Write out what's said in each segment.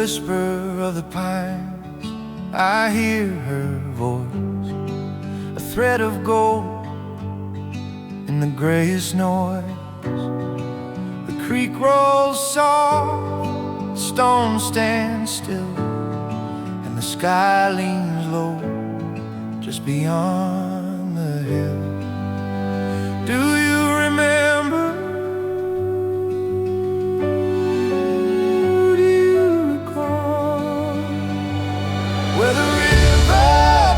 whisper of the pines, I hear her voice, a thread of gold in the grayest noise. The creek rolls soft, the stones stand still, and the sky leans low just beyond the hill. Do you remember? Do you recall where the river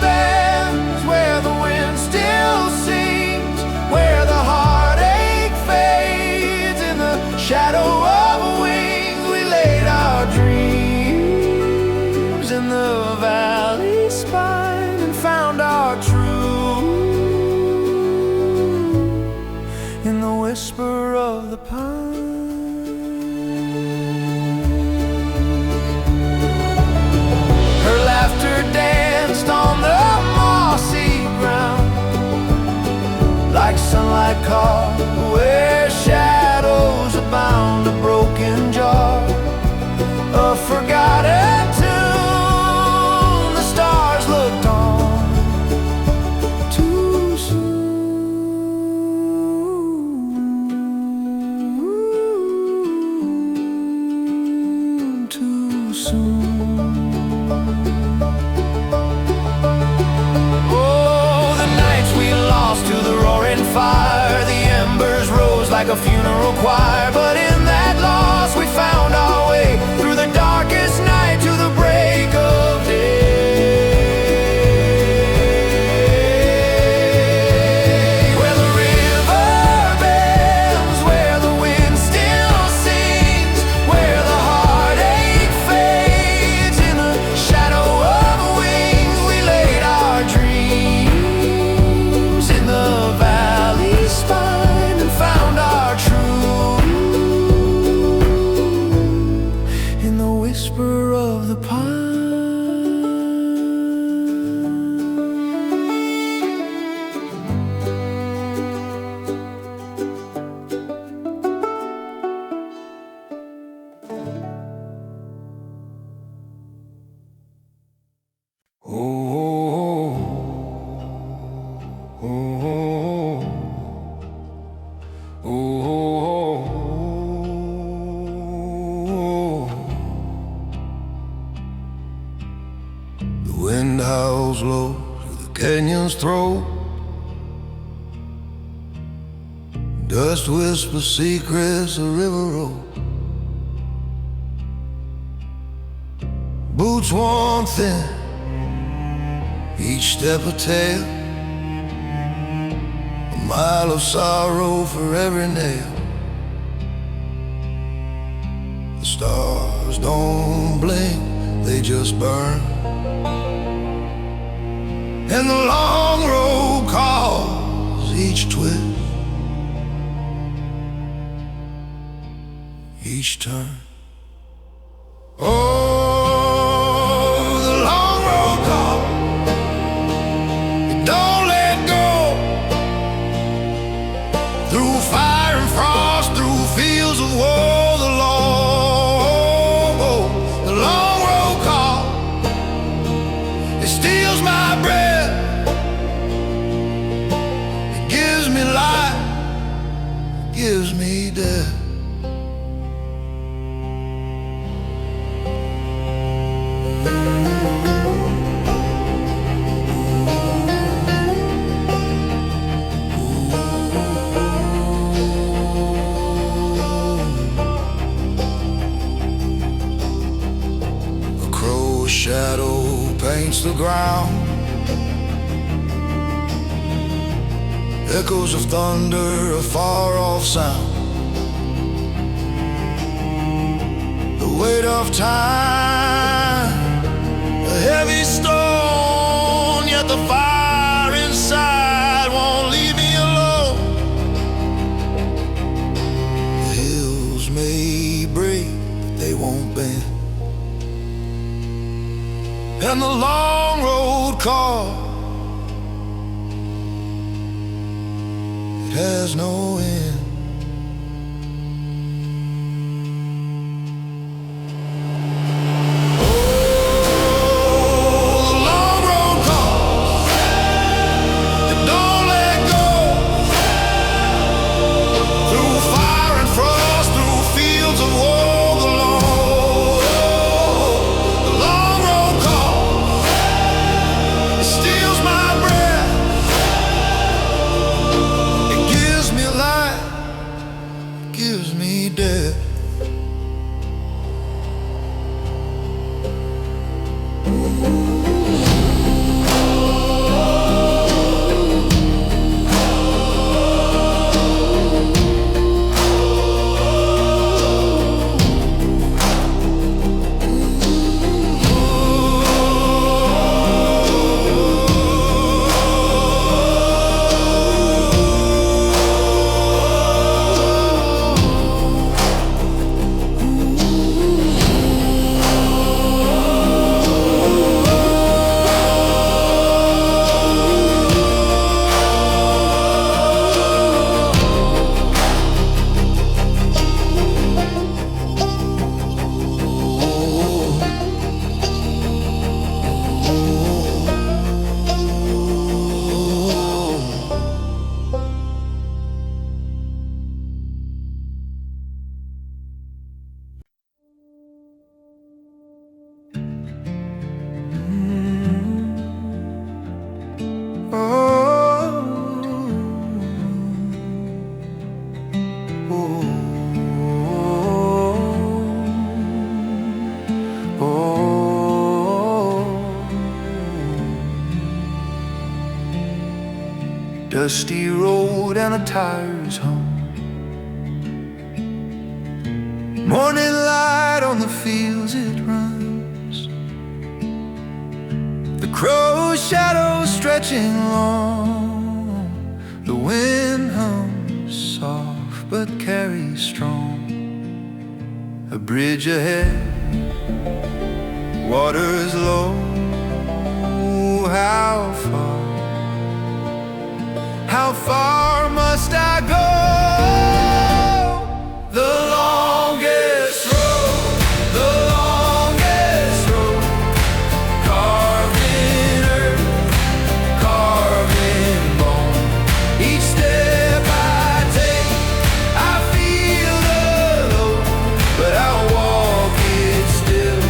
bends, where the wind still sings, where the heartache fades in the shadow of a wing? We laid our dreams in the valley spine and found our truth in the whisper of the pine. Her laughter danced on the mossy ground, like sunlight caught where shadows abound. A broken jar, a forgotten tune, the stars looked on too soon, too soon. Oh, the nights we lost to the roaring fire, the embers rose like a funeral choir. But in that loss we found our way through the darkest night to the break of day. Where the river bends, where the wind still sings, where the heartache fades in the shadow of wings. We laid our dreams in the valley spine and found our truth in the whisper of the pine. Oh, oh, oh, oh, oh. The wind howls low through the canyon's throat. Dust whispers secrets a river road. Boots worn thin, each step a tale, a mile of sorrow for every nail. The stars don't blink, they just burn, and the long road calls each twist, each turn. Oh, the long road calls, don't let go. Through fire and frost, through fields of woe, the long road call, it steals my breath, it gives me life, it gives me death. Shadow paints the ground, echoes of thunder, a far-off sound. The weight of time, a heavy stone, yet the fire inside won't leave me alone. The hills may break, but they won't bend, and the long road call, it has no end. Dusty road and the tires hum. Morning light on the fields it runs. The crow's shadow stretching long. The wind hums soft but carries strong. A bridge ahead, water's low. How far? How far must I go? The longest road, the longest road. Carved in earth, carved in bone. Each step I take, I feel the load, but I'll walk it still.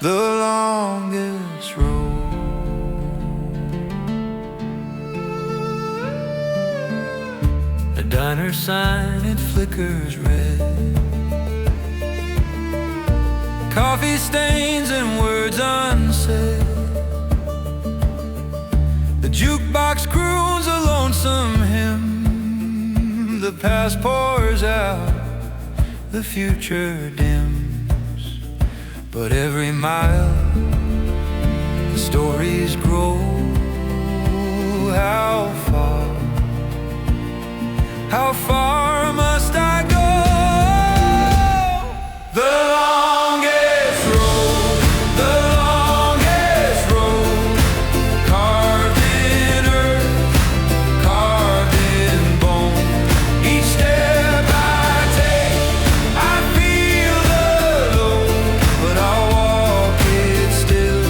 The longest road. Diner sign, it flickers red. Coffee stains and words unsaid. The jukebox croons a lonesome hymn. The past pours out, the future dims. But every mile, the stories grow. How far? How far must I go? The longest road, the longest road. Carved in earth, carved in bone. Each step I take, I feel the load, but I'll walk it still.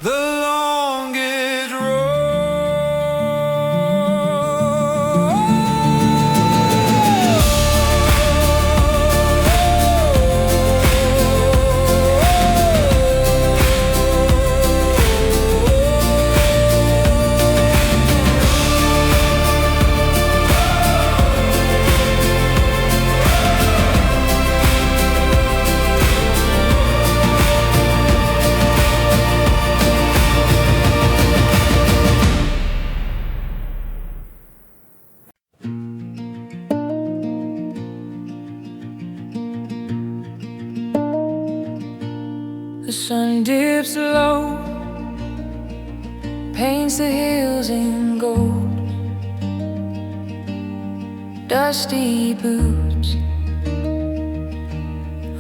The longest road. The sun dips low, paints the hills in gold. Dusty boots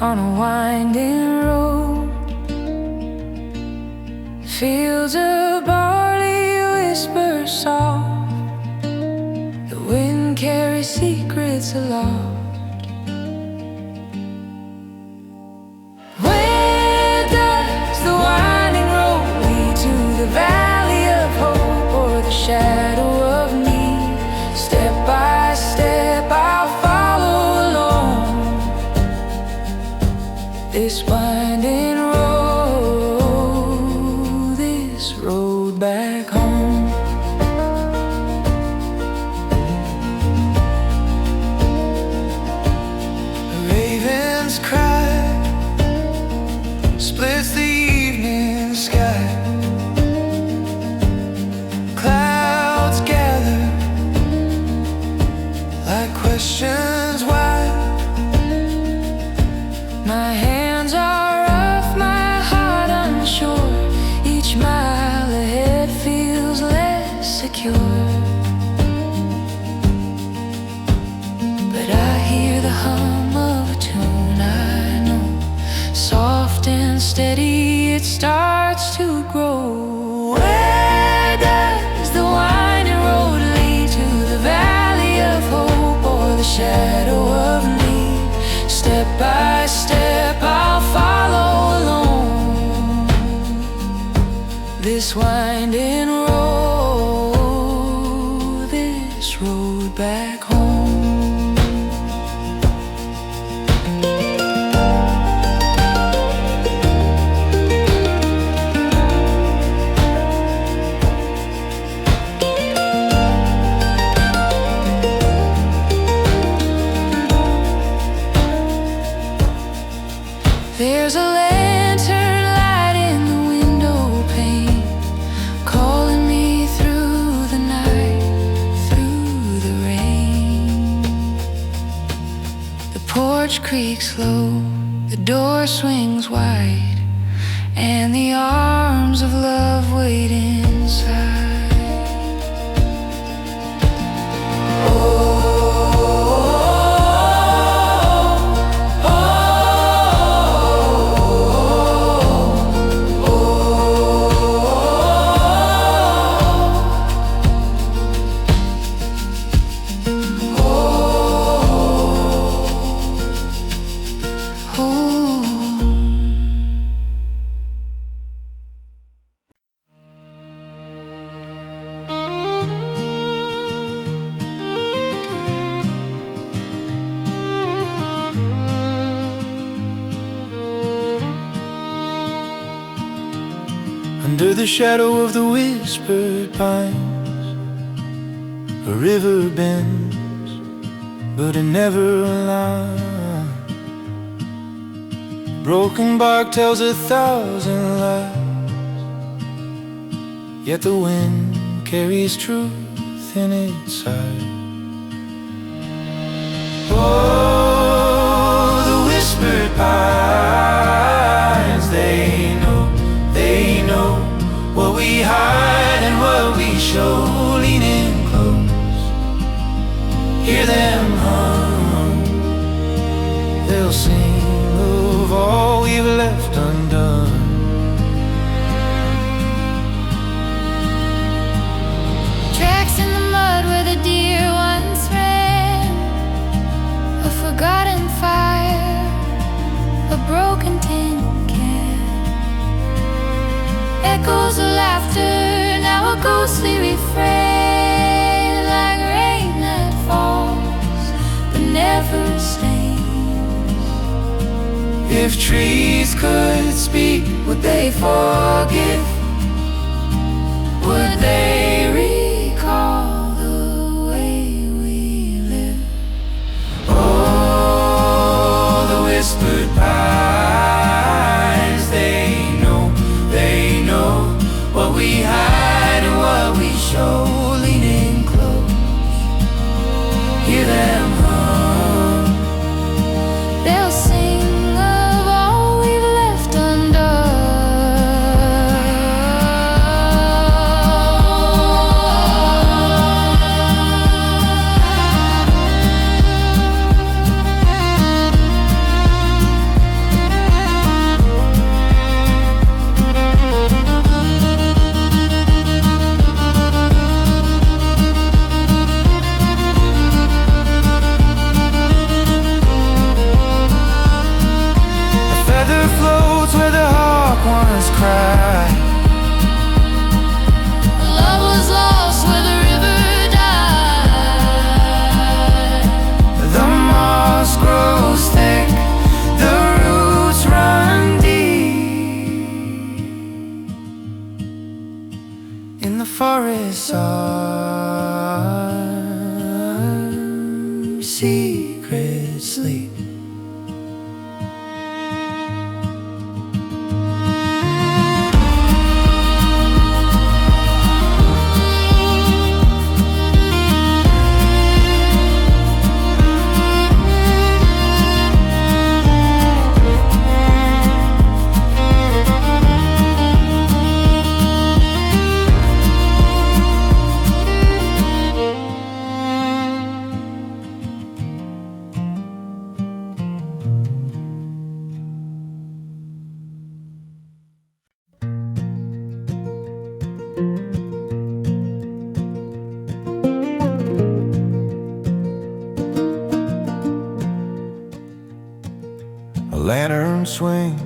on a winding road. Fields of barley whisper soft. The wind carries secrets aloft. Valley of hope or the shadow of me. Step by step I'll follow along this winding road, this road back home. A raven My hands are rough, my heart unsure. Each mile ahead feels less secure. But I hear the hum of a tune I know. Soft and steady it starts to grow. Where does the winding road lead to the valley of hope or the shadow of need? Step by step I'll follow alone this winding road, this road back home. There's a lantern light in the window pane, calling me through the night, through the rain. The porch creaks low, the door swings wide, and the arms of love wait inside. Under the shadow of the whispered pines, a river bends, but it never aligns. Broken bark tells 1,000 lies, yet the wind carries truth in its side. Oh, the whispered pines, they know what we hide and what we show. Lean in close, hear them hum. They'll sing of all we've left undone. Tracks in the mud where the deer once ran, a forgotten fire, a broken tin can. Echoes of laughter, now a ghostly refrain, like rain that falls but never stains. If trees could speak, would they forgive? Would they recall the way we live? Oh, the whispered pines, they know what we hide and what we show. Lean in close, hear them hum. They'll sing of all we've left undone. A lantern swings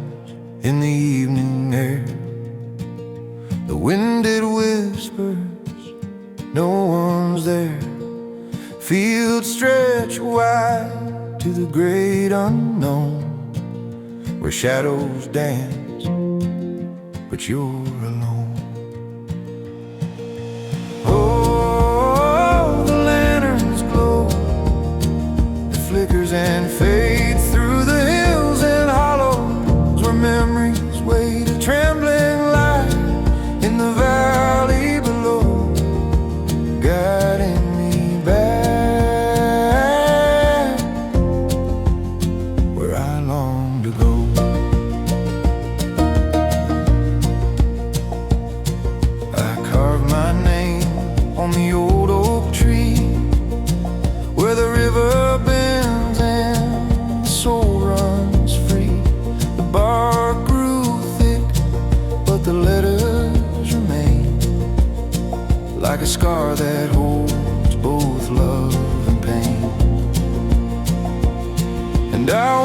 in the evening air. The wind it whispers, no one's there. Fields stretch wide to the great unknown, where shadows dance, but you're alone. Oh, the lanterns glow, it flickers and fades through the hills and hollows, where memories wait a trembling light in the valley below, guiding me back where I long to go. I carved my name on the old oak tree, where the river bends and the soul runs free. The bark grew thick, but the letters remain, like a scar that holds both love and pain. And I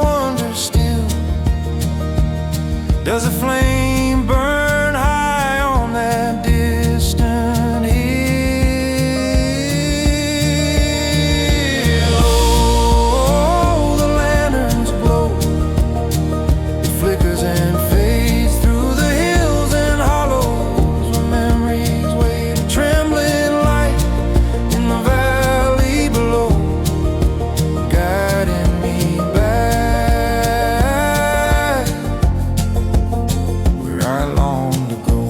wonder still, does a flame burn high on that distant hill? Oh, the lanterns glow, it flickers and fades through the hills and hollows, where memories wait a trembling light in the valley below, guiding me back where I long to go.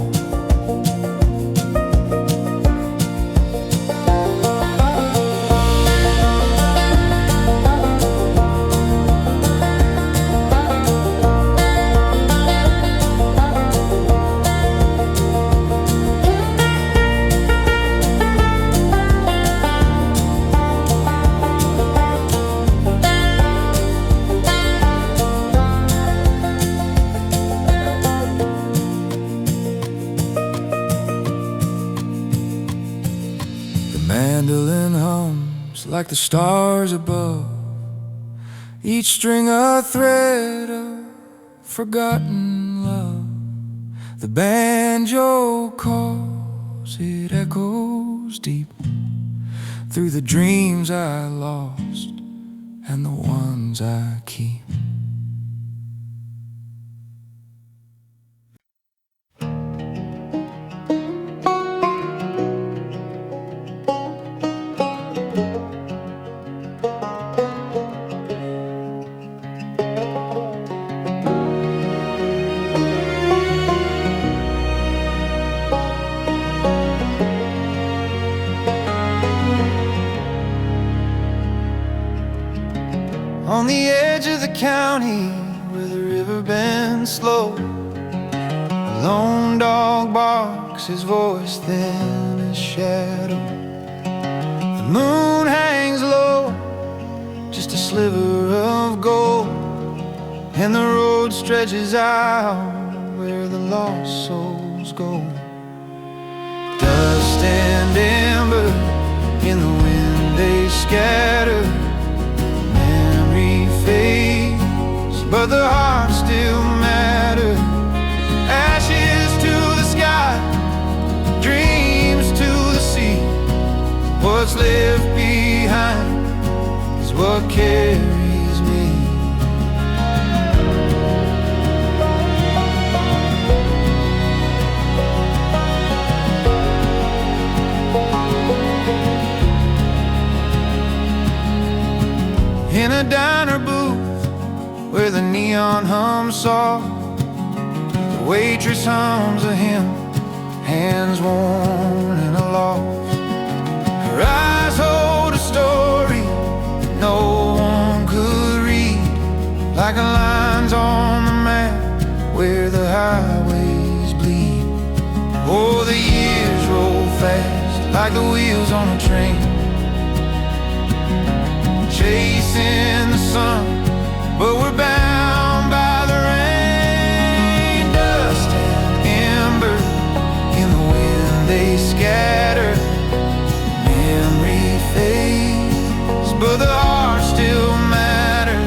The mandolin hums like the stars above, each string a thread of forgotten love. The banjo calls, it echoes deep through the dreams I lost and the ones I keep. On the edge of the county, where the river bends slow, a lone dog barks, his voice thin as shadow. The moon hangs low, just a sliver of gold, and the road stretches out where the lost souls go. Dust and ember, in the wind they scatter. But the heart still matters. Ashes to the sky, dreams to the sea. What's left behind is what carries me. In a diner booth where the neon hums soft, the waitress hums a hymn, hands worn and aloft. Her eyes hold a story that no one could read, like the lines on the map where the highways bleed. Oh, the years roll fast like the wheels on a train, chasing the sun, but we're bound by the rain. Dust and ember, in the wind they scatter. Memory fades, but the heart still matters.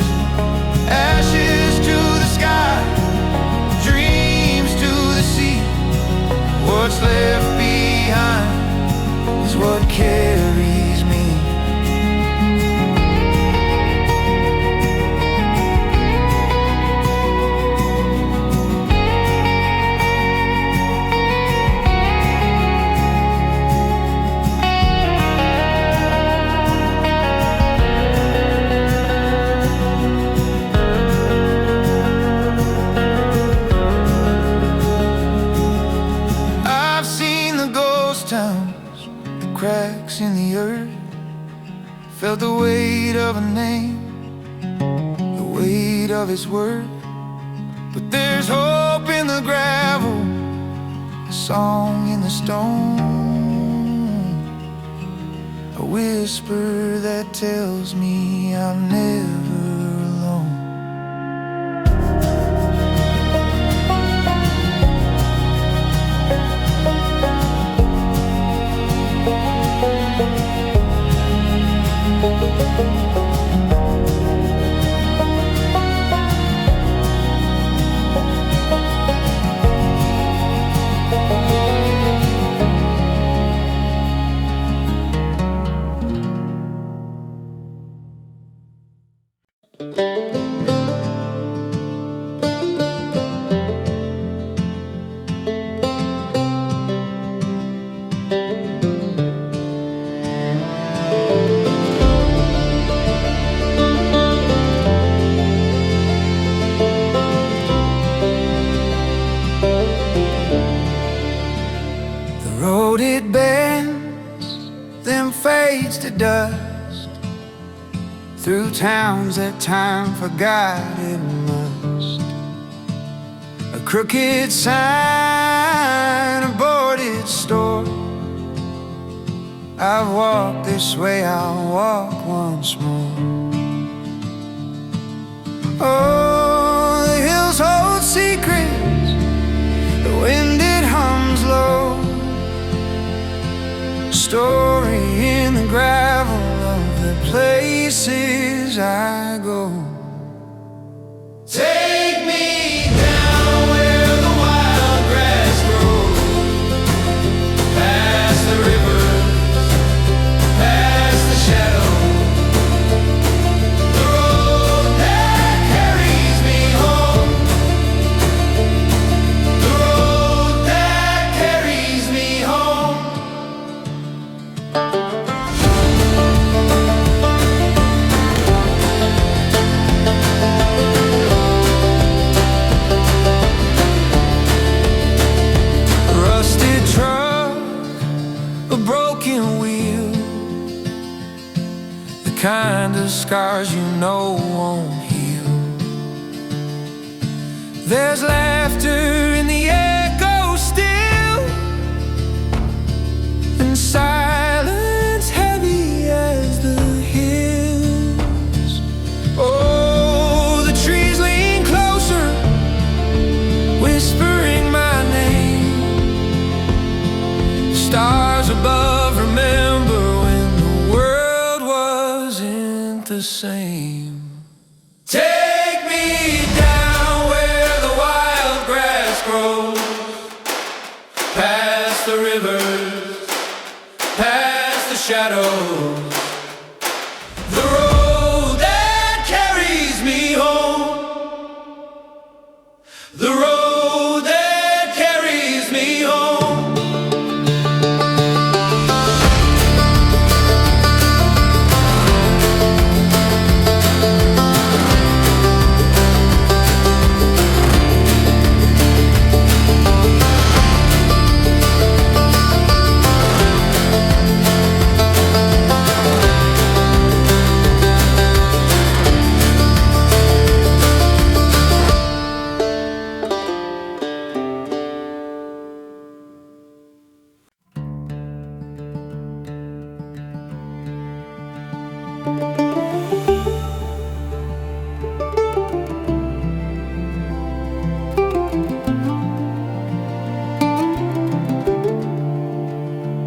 of His word. But there's hope in the gravel, a song in the stone, a whisper that tells me I'm never alone. The road it bends, then fades to dust, through towns that time forgot it must. A crooked sign, a boarded store. I've walked this way, I'll walk once more. Oh, the hills hold secrets, the wind it hums low. Story in the gravel of the places I go. Take me down where the wild grass grows, past the rivers, past the shadows, the road that carries me home, the road that carries me home. Rusted truck, a broken wheel, the kind of scars you know won't heal. There's laughter in the echo still, and silence heavy as the hills. Oh, the trees lean closer, whispering my name. Stars above remember when the world wasn't the same. Take me down where the wild grass grows, past the rivers, past the shadows, the road that carries me home, the road that carries me home.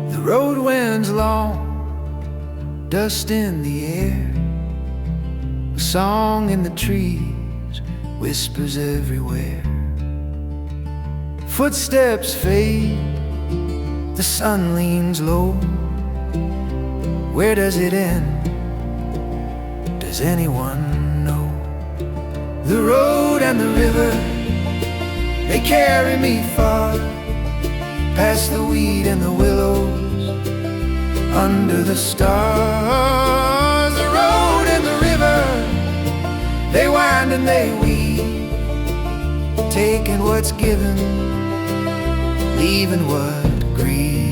The road winds long, dust in the air, a song in the trees, whispers everywhere. Footsteps fade, the sun leans low. Where does it end? Does anyone know? The road and the river, they carry me far, past the weed and the willows, under the stars. The road and the river, they wind and they weave, taking what's given, leaving what grieves.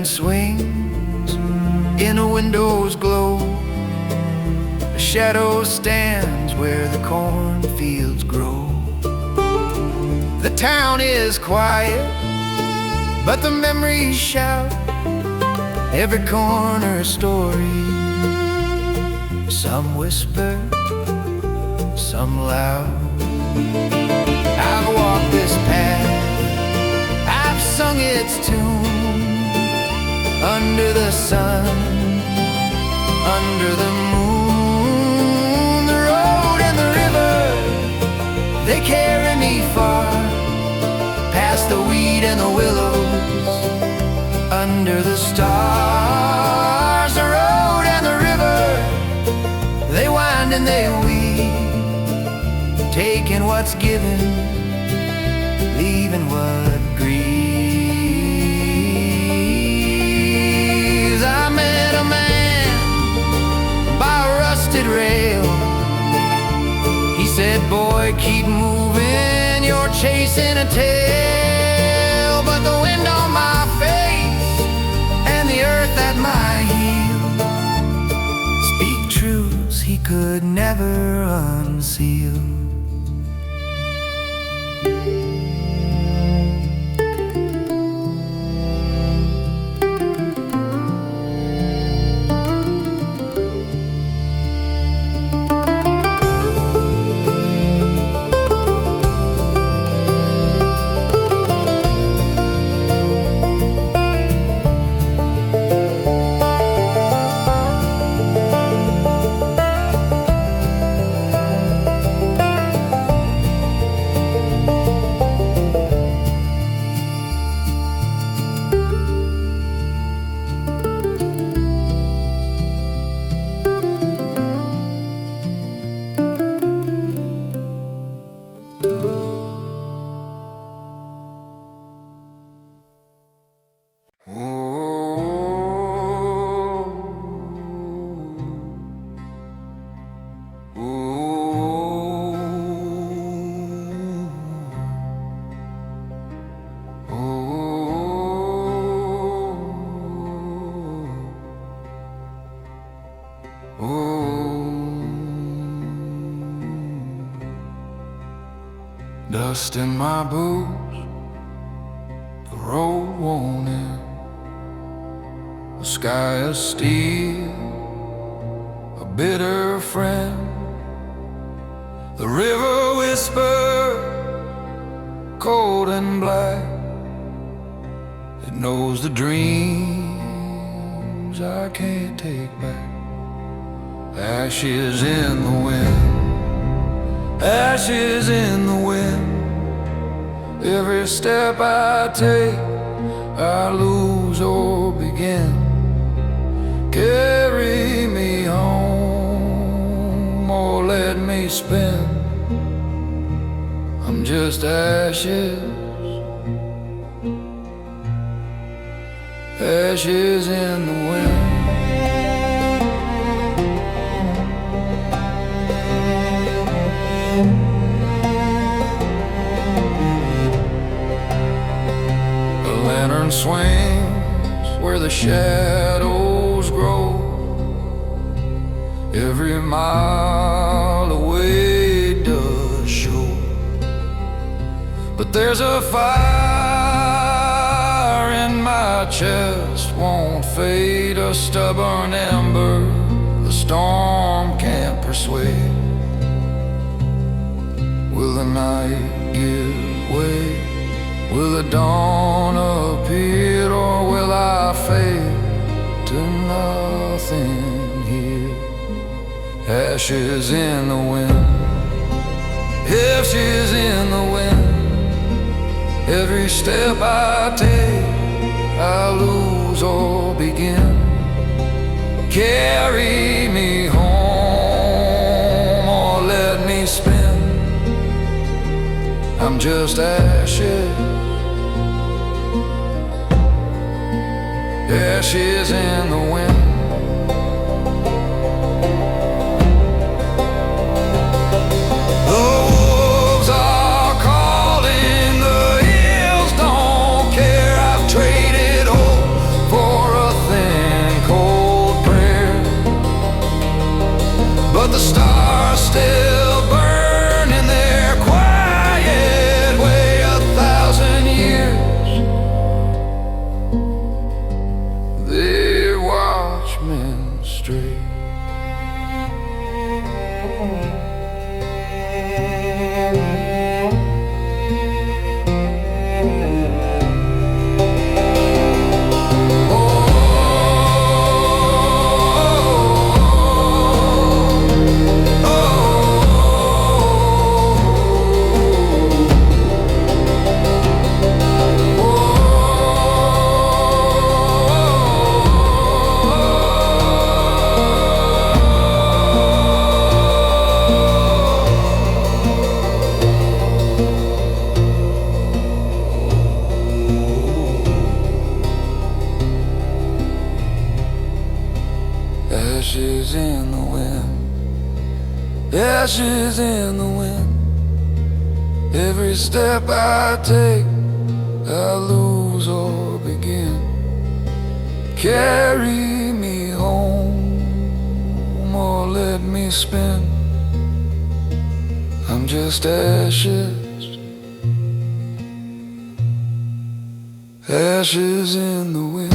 lantern swings in a window's glow. A shadow stands where the cornfields grow. The town is quiet, but the memories shout. Every corner a story, some whisper, some loud. I've walked this path, I've sung its tune, under the sun, under the moon. The road and the river, they carry me far, past the weed and the willows, under the stars. The road and the river, they wind and they weave, taking what's given, leaving what grieves. I met a man by a rusted rail. He said, boy, keep moving, you're chasing a tail. But the wind on my face and the earth at my heel speak truths he could never unseal. Dust in my boots, the road worn in, the sky is steel, a bitter friend. The river whisper, cold and black, it knows the dreams I can't take back. Ashes in the wind, ashes in the wind. Every step I take, I lose or begin. Carry me home or let me spin. I'm just ashes, ashes in the wind. Lantern swings where the shadows grow. Every mile away does show, but there's a fire in my chest, won't fade, a stubborn ember the storm can't persuade. Will the night give way? Will the dawn appear, or will I fade to nothing here? Ashes in the wind, ashes in the wind. Every step I take, I lose or begin. Carry me home or let me spin. I'm just ashes, ashes in the wind. The wolves are calling, the hills don't care. I've traded hope for ashes in the wind. Every step I take, I lose or begin. Carry me home or let me spin. I'm just ashes, ashes in the wind.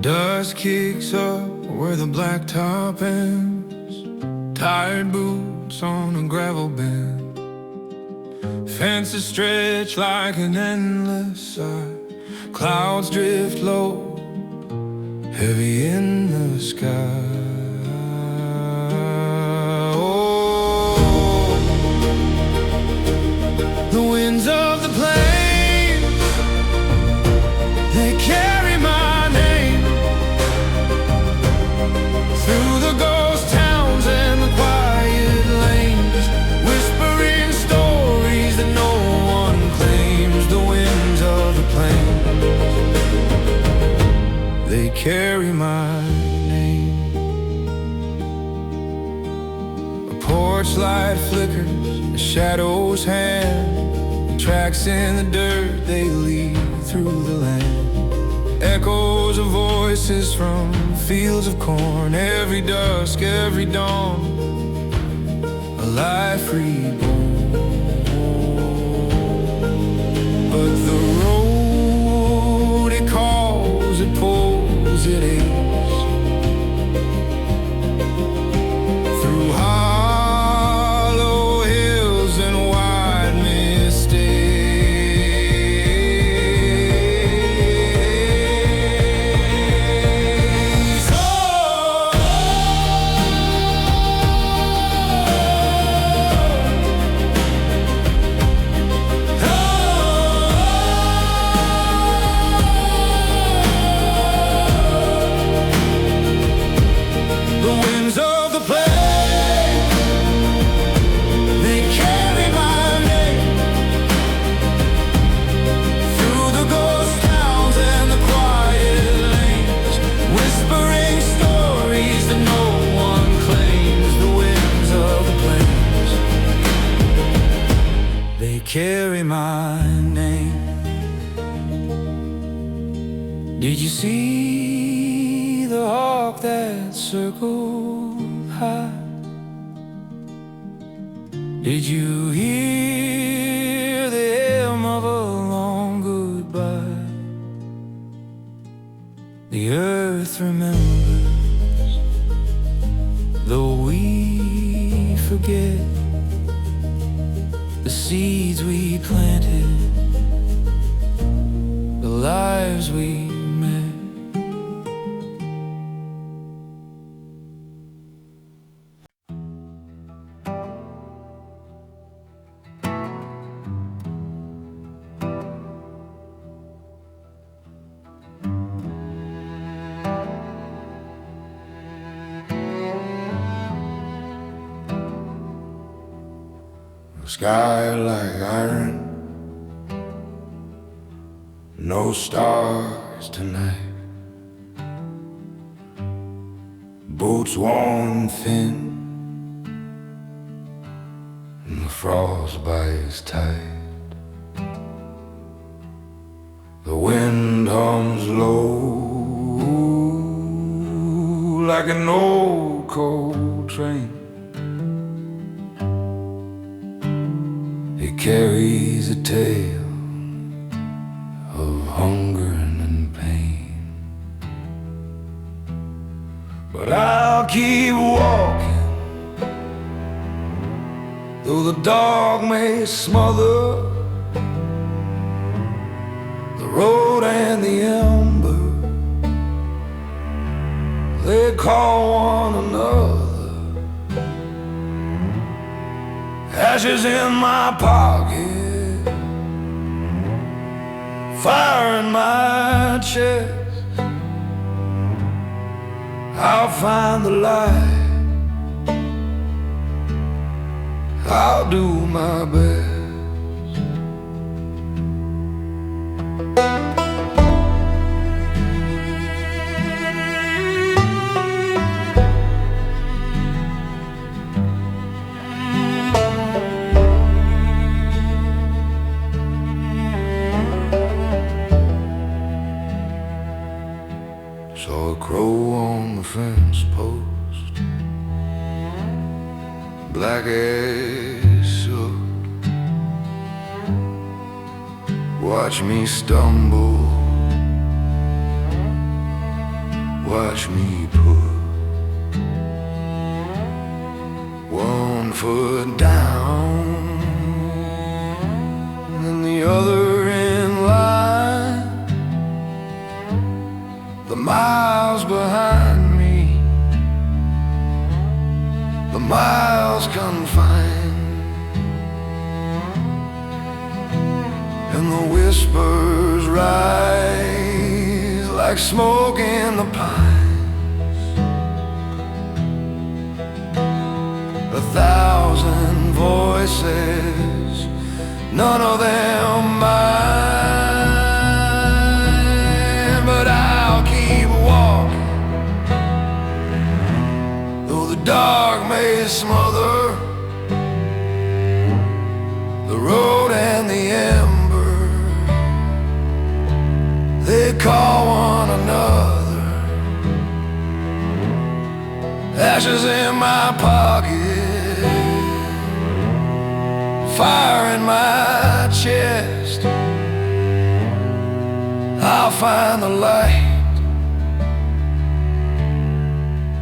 Dust kicks up where the blacktop ends. Tired boots on a gravel bed. Fences stretch like an endless sigh. Clouds drift low, heavy in the sky. Oh, the winds of the plains, they carry my through the ghost towns and the quiet lanes, whispering stories that no one claims. The winds of the plains, they carry my name. A porch light flickers, a shadow's hand. The tracks in the dirt, they lead through the land. Echoes of voices from fields of corn. Every dusk, every dawn, a life reborn. But the road, it calls, it pulls, it aches through hollow hills and wide mistakes. Carry my name. Did you see the hawk that circled high? Did you hear the hymn of a long goodbye? The earth remembers, though we forget the seeds we planted, the lives we met. Sky like iron, no stars tonight. Boots worn thin, and the frost bites tight. The wind hums low like an old cold train. It carries a tale of hunger and pain. But I'll keep walking, though the dog may smother the road and the ember. They call one another. Ashes in my pocket, fire in my chest. I'll find the light, I'll do my best. Saw a crow on the fence post, black as soot. Watch me stumble, watch me put one foot down and the other in line. The miles behind me, the miles confined, and the whispers rise like smoke in the pines. 1,000 voices, none of them mine. But I'll keep walking, though the dark may smother the road and the ember. They call one another. Ashes in my pocket, fire in my chest. I'll find the light,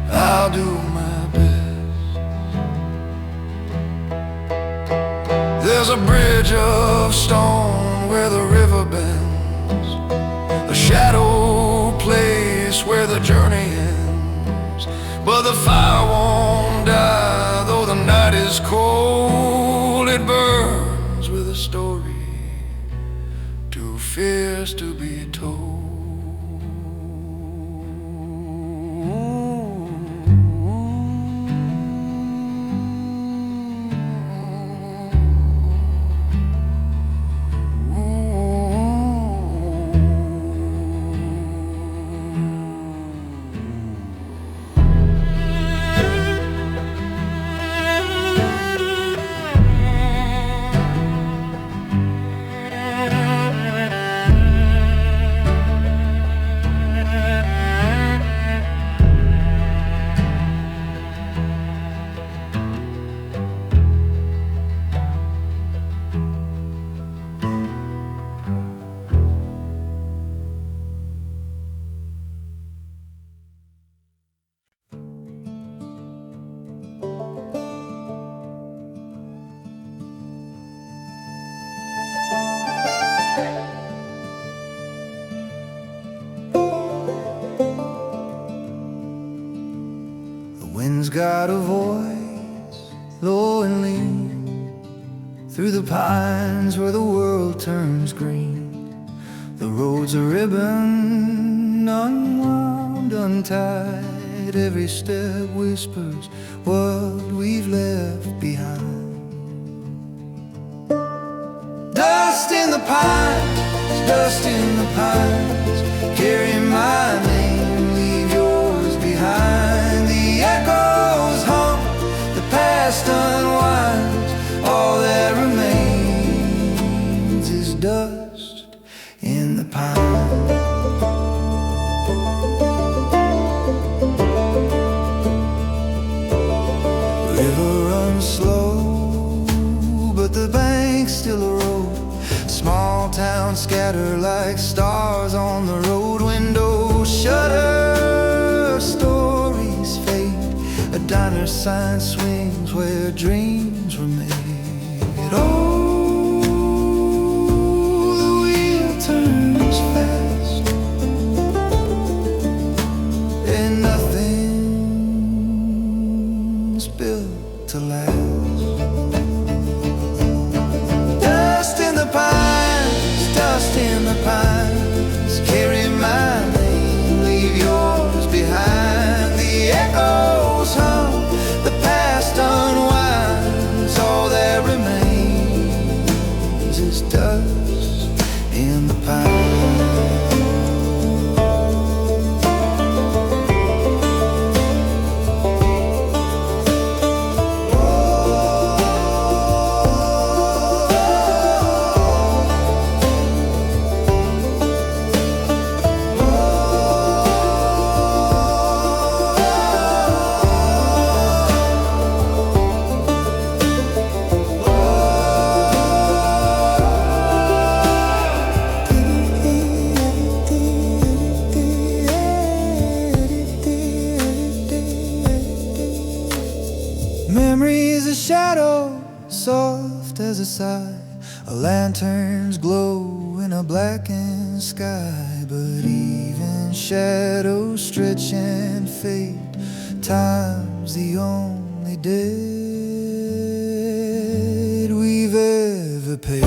I'll do my best. There's a bridge of stone where the river bends, a shadow place where the journey ends. But the fire won't die, though the night is cold. It burns with a story too fierce to be told. Wind's got a voice, low and lean, through the pines where the world turns green. The road's a ribbon, unwound, untied. Every step whispers what we've left behind. Dust in the pines, dust in the pines. Carry my name, leave yours behind. The echoes hum, the past unwinds. All that remains is dust in the pines. river runs slow, but the banks still erode. Small towns scatter like stars on the road. Windows shutter, stories fade. A diner sign swings where dreams were made. Oh, the wheel turns fast, and nothing's built to last. Dust in the pines, dust in the pines. Carry my name, leave yours behind. The echoes hum, the past unwinds. All that remains is dust in the pines. Memories a shadow, soft as a sigh. A lantern's glow in a blackened sky. But even shadows stretch and fade. Time's the only debt we've ever paid.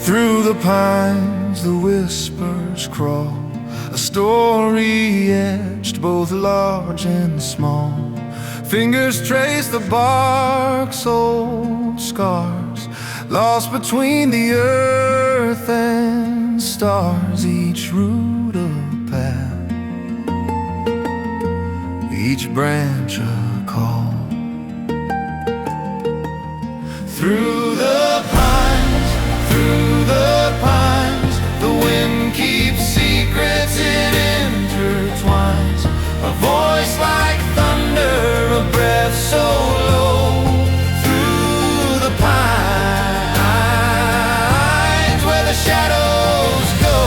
Through the pines the whispers crawl, a story etched both large and small. Fingers trace the bark's old scars, lost between the earth and stars. Each root a path, each branch a call. Through the pines, through the pines, the wind keeps secrets, it intertwines. A voice like thunder, a breath so low. Through the pines, where the shadows go.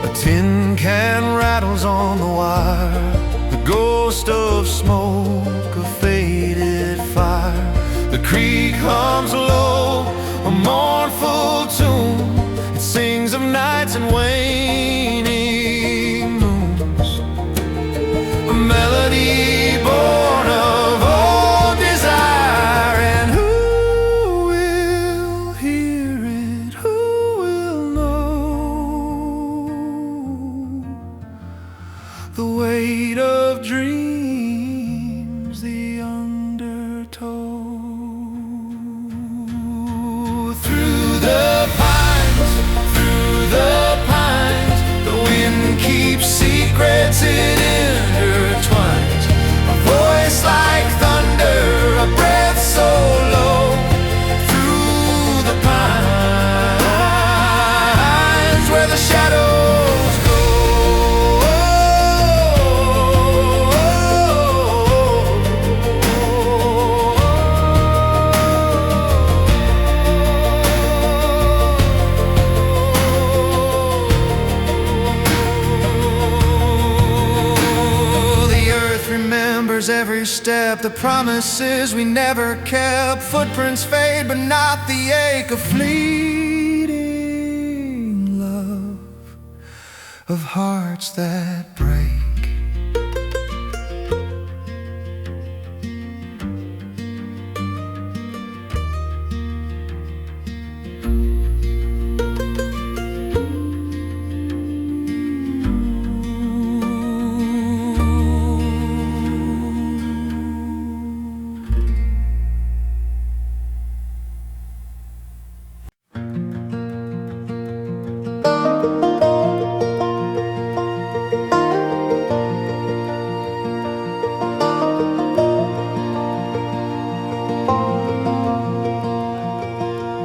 A tin can rattles on the wire, the ghost of smoke, a faded fire. The creek hums low, a mournful tune. It sings of nights and waning moons. A melody born of old desire. And who will hear it? Who will know the weight of dreams, the undertow? step, the promises we never kept. Footprints fade, but not the ache of fleeting love, of hearts that break.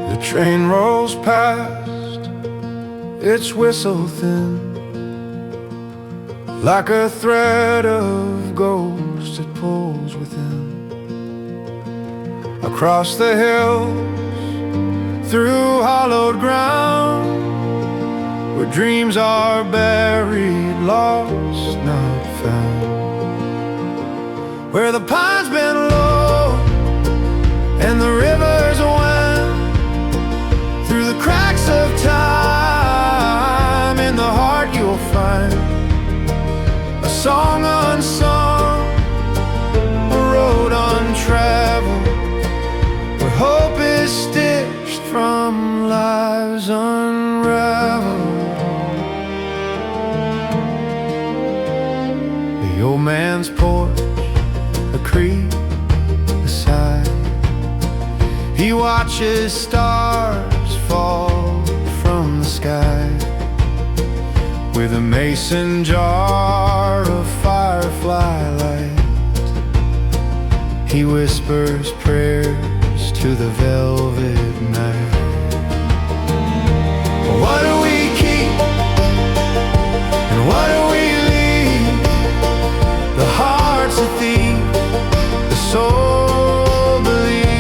The train rolls past, its whistle thin, like a thread of ghost it pulls within. Across the hills, through hollowed ground, where dreams are buried, lost, not found. Where the pines bend low and the rivers wend, through the cracks of time, in the heart you'll find a song unsung, a road untraveled, where hope is stitched from lives unraveled. The old man's porch, a creek beside, he watches stars fall from the sky. With a mason jar of firefly light, he whispers prayers to the velvet night. What do we keep and what do we leave? The heart's a thief, the soul believes.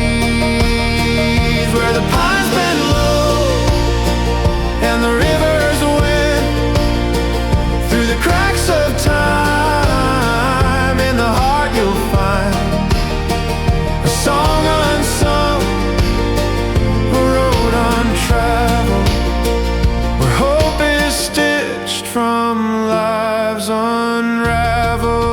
Where the pines bend low and the rivers win, through the cracks of time, in the heart you'll find a song unsung, a road untraveled, where hope is stitched from lives unraveled.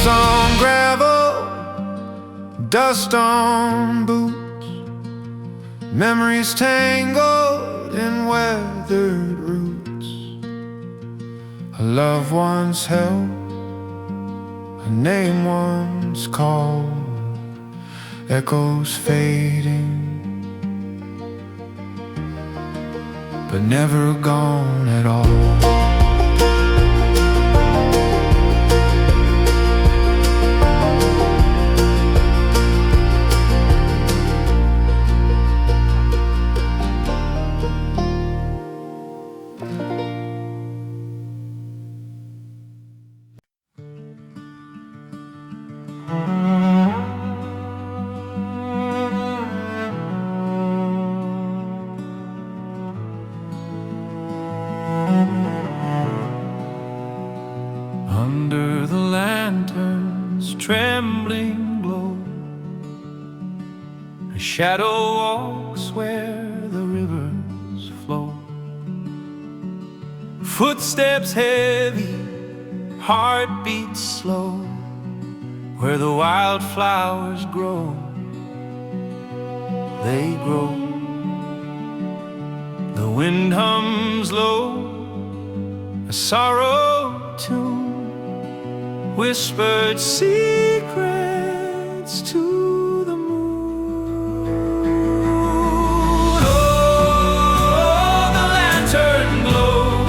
On gravel, dust on boots, memories tangled in weathered roots. A love once held, a name once called, echoes fading, but never gone at all. Under the lantern's trembling glow, a shadow walks where the rivers flow. Footsteps heavy, heartbeats slow, where the wildflowers grow, they grow. The wind hums low, a sorrow tune, whispered secrets to the moon. Oh, the lantern glows,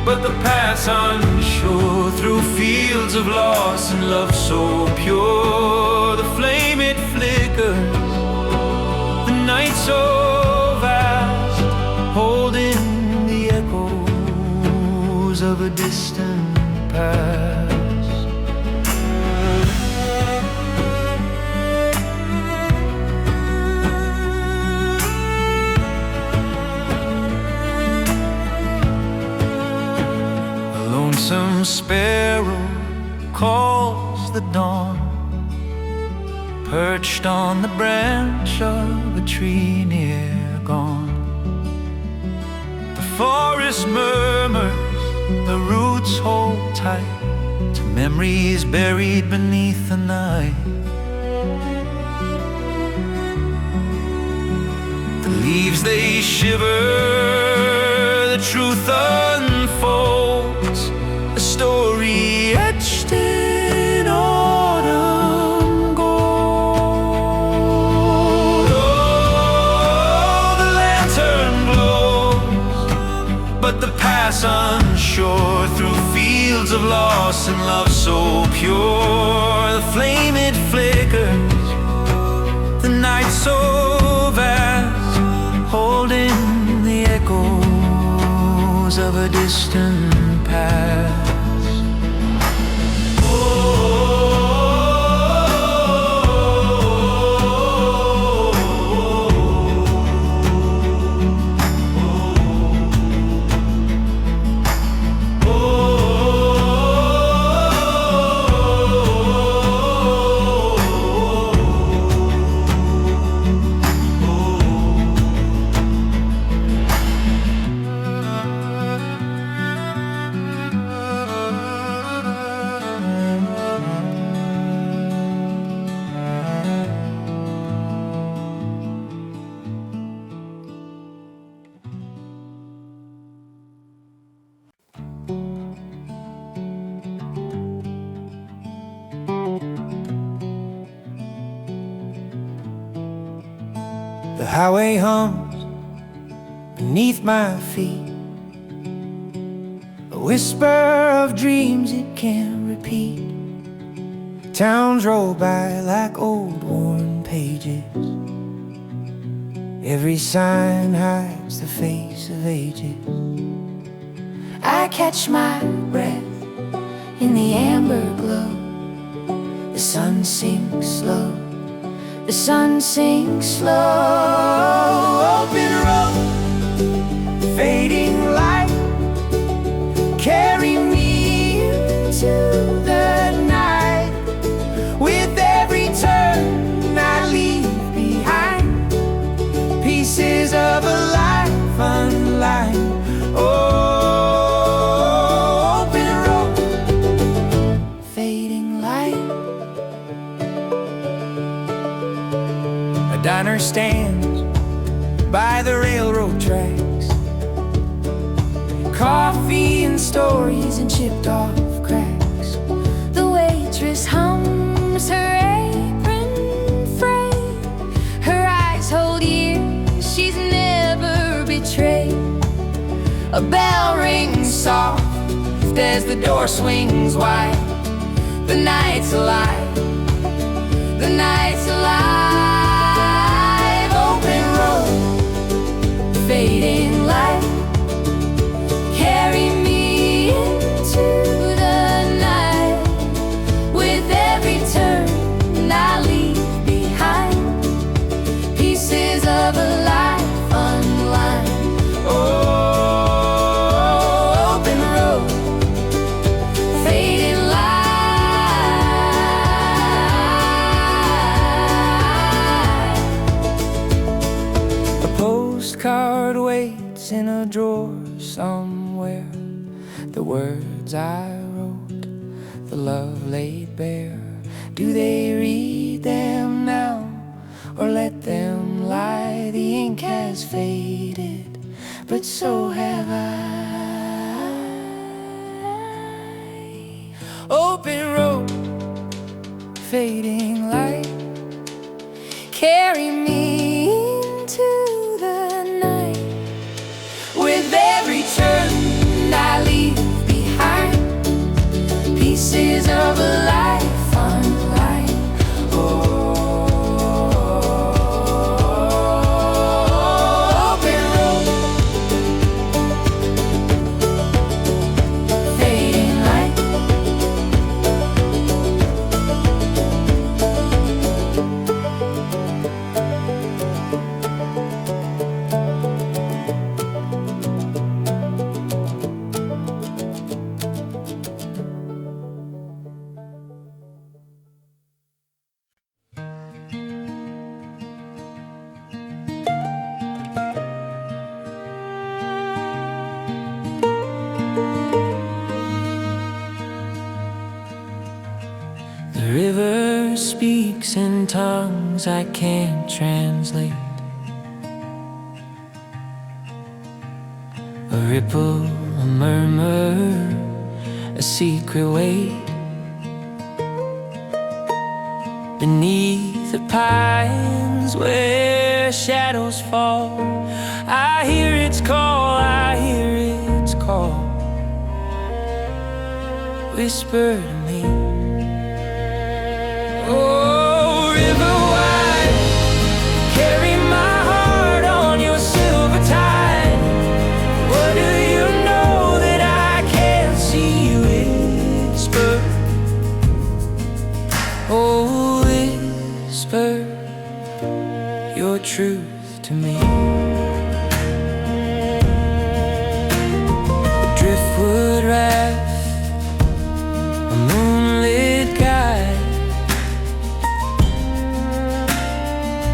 but the path's unsure, through fields of loss and love so pure. The flame it flickers. The night so vast, holding the echoes of a distant past. A lonesome sparrow calls the dawn, perched on the branch of a tree near gone. The forest murmurs, the roots hold tight to memories buried beneath the night. The leaves they shiver, the truth unfolds, a story etched in autumn gold. Oh, the lantern glows, but the paths unsure, through fields of loss and love so pure. The flame it flickers, the night so vast, holding the echoes of a distant past. The highway hums beneath my feet, a whisper of dreams it can't repeat. Towns roll by like old worn pages, every sign hides the face of ages. I catch my breath in the amber glow, the sun sinks slow, the sun sinks slow. Open road, fading light, carry me into the night. With every turn I leave behind pieces of a life unlined. Oh, open road, fading light. A diner stands by the railroad tracks, coffee and stories and chipped off cracks. The waitress hums her apron frayed, her eyes hold years she's never betrayed. A bell rings soft as the door swings wide. The night's alive, the night's alive. Open road, fading light, carry me into the night. With every turn I leave behind pieces of a life unlined. Oh, open road, fading light. A postcard waits in a drawer somewhere, the words I wrote, the love laid bare. Do they read them now, or let them lie? The ink has faded, but so have I. Open road, fading light, carry me into the night. With every turn I leave behind pieces of a life unlined. Oh, speaks in tongues I can't translate. A ripple, a murmur, a secret weight. Beneath the pines where shadows fall, I hear its call, I hear its call. Whisper to me. Oh, river wide, carry my heart on your silver tide. What do you know that I can't see? Whisper. Oh, whisper your truth to me. A driftwood raft, a moonlit guide.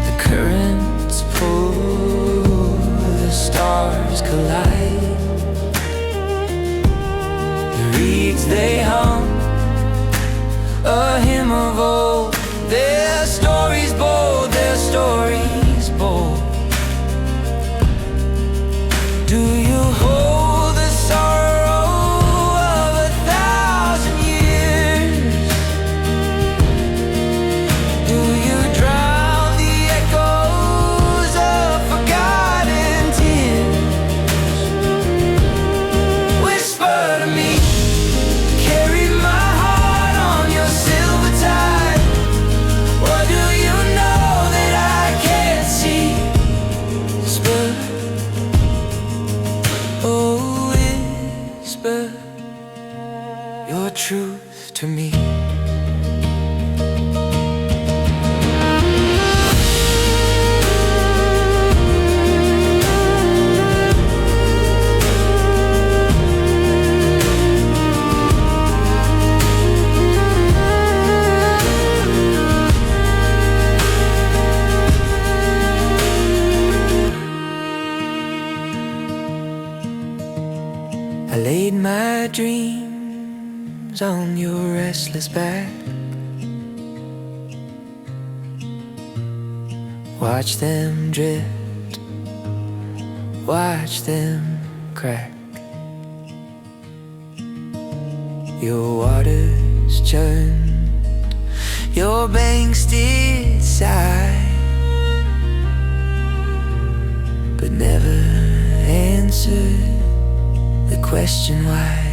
The currents pull, the stars collide. The reeds they hum, a hymn of old. Their stories bold, their stories bold. Do you hold the sorrow of 1,000 years? Do you drown the echoes of forgotten tears? Whisper to me, carry my heart on your silver tide. What do you know that I can't see? Whisper, oh, whisper your truth to me. I laid my dreams on your restless back. Watch them drift, watch them crack. Your waters churned, your banks did sigh, but never answered the question why.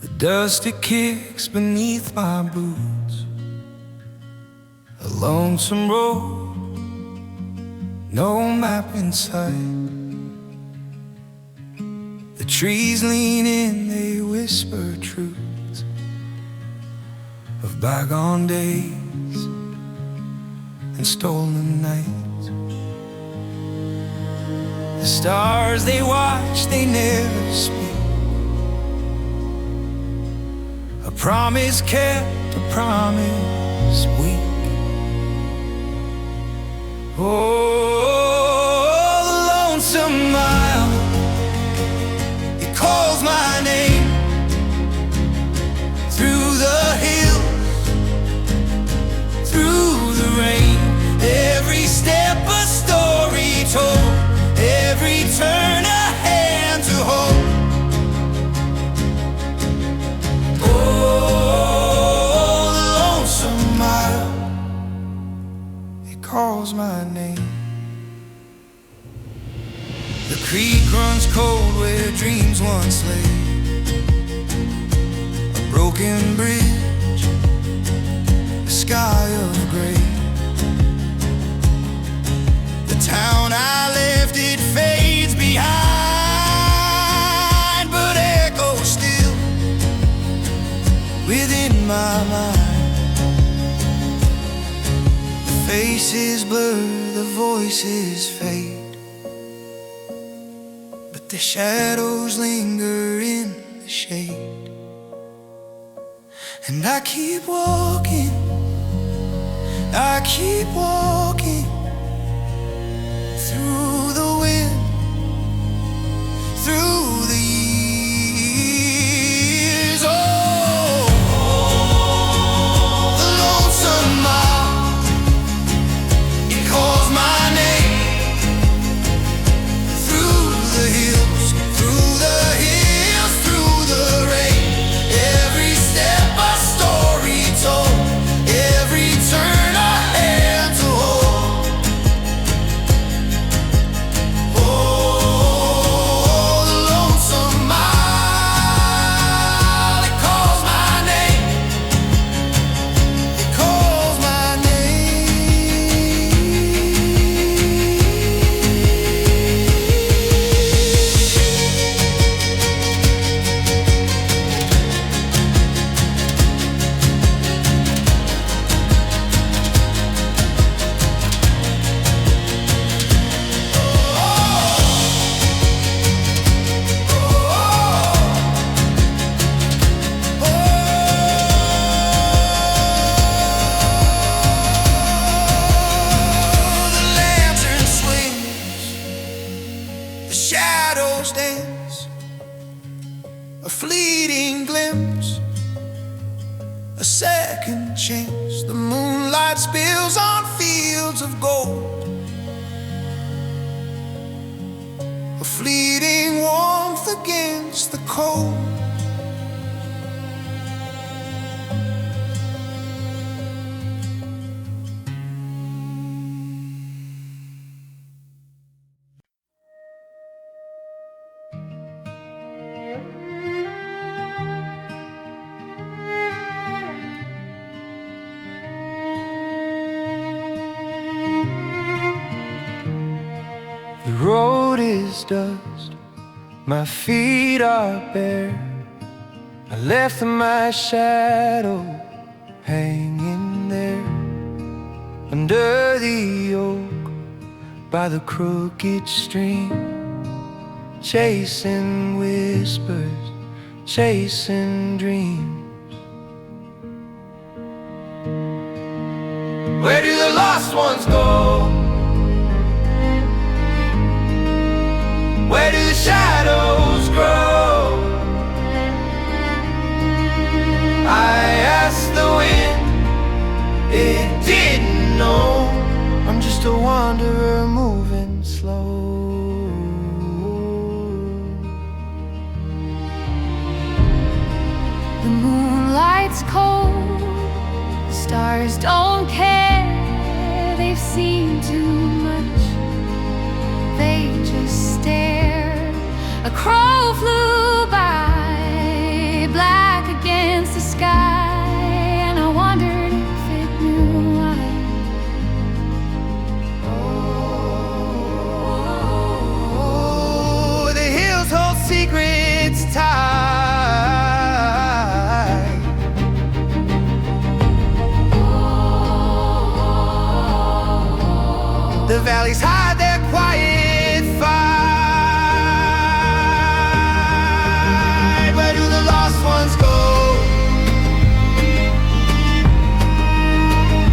The dust it kicks beneath my boots, a lonesome road, no map in sight. The trees lean in, they whisper truths of bygone days and stolen nights. The stars they watch, they never speak. A promise kept, a promise weak. Oh, the lonesome mile, it calls my name. Through the hills, through the rain. Every step a story told, every turn a hand to hold. Calls my name. The creek runs cold where dreams once lay. A broken bridge, a sky of gray. The town I left, it fades behind, but echoes still within my mind. The faces blur, the voices fade, but the shadows linger in the shade. And I keep walking, I keep walking through the wind, through the years. Oh, the lonesome mile, it calls my name. Through the hills, through the hills, through the rain. Every step a story told, every turn a hand to hold. Oh, the lonesome mile, it calls my name. It calls my name. The lantern swings, the shadows dance, a fleeting glimpse, a second chance. The moonlight spills on fields of gold, a fleeting warmth against the cold. The road is dust, my feet are bare. I left my shadow hanging there under the oak by the crooked stream, chasing whispers, chasing dreams. Where do the lost ones go? Where do the shadows grow? I asked the wind, it didn't know. I'm just a wanderer moving slow. The moonlight's cold, the stars don't care. They've seen too much, they just stare. A crow flew by, black against the sky, and I wondered if it knew why. Oh, the hills hold secrets tight. The valleys hide their quiet fight. Where do the lost ones go?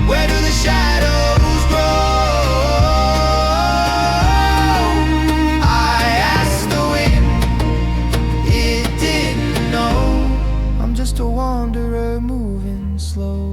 Where do the shadows grow? I asked the wind, it didn't know. I'm just a wanderer moving slow.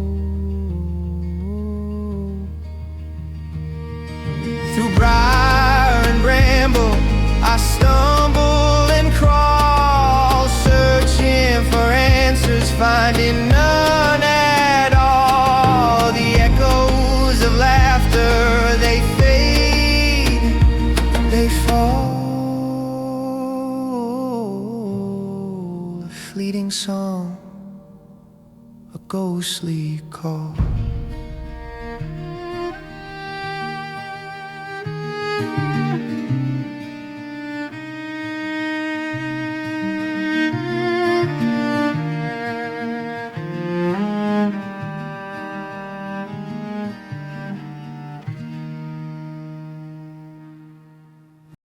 Through briar and bramble, I stumble and crawl, searching for answers, finding none at all. The echoes of laughter, they fade, they fall. A fleeting song, a ghostly call.